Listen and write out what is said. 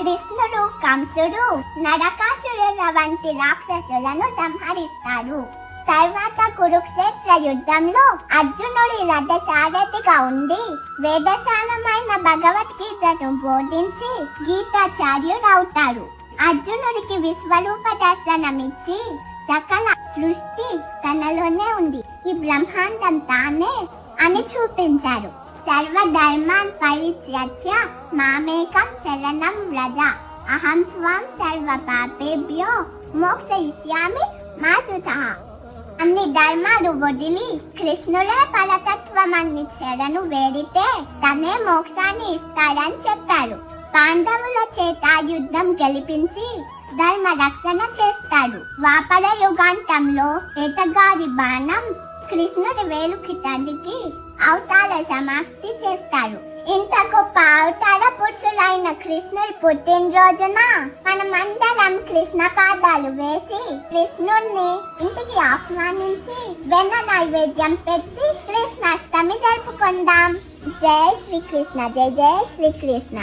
కృష్ణుడు కంసుడు నరకాసురుల వంటి రాక్షసులను సంహరిస్తాడు. తర్వాత కురుక్షేత్ర యుద్ధంలో అర్జునుడి రథసారథిగా ఉండి వేదసారమైన భగవద్గీతను బోధించి గీతాచార్యుడవుతాడు. అర్జునుడికి విశ్వరూప దర్శనమిచ్చి సకల సృష్టి తనలోనే ఉంది, ఈ బ్రహ్మాండం తానే అని చూపించారు. సర్వధర్మాన్ పరిత్యజ్య మామేకం శరణం వ్రజ అహం త్వం సర్వ పాపేభ్యో మోక్షయిష్యామి మా శుచః. అన్ని ధర్మాలు వదిలి కృష్ణుడే పరతత్వమని శరణు వేడితే తనే మోక్షాన్ని ఇస్తాడని చెప్పారు. పాండవుల చేత యుద్ధం గెలిపించి ధర్మ రక్షణ చేస్తాడు. ద్వాపర యుగాంతంలో ఏటగారి బాణం కృష్ణుడి వేలుకి తగిలి అవతార సమాప్తి చేస్తాడు. ఇంత గొప్ప అవతార పురుషులైన కృష్ణుడి పుట్టినరోజున మనమందరం కృష్ణ పాదాలు వేసి కృష్ణుడిని ఇంటికి ఆహ్వానించి వెన్న నైవేద్యం పెట్టి కృష్ణాష్టమి జరుపుకుందాం. జై శ్రీకృష్ణ, జై జై శ్రీకృష్ణ.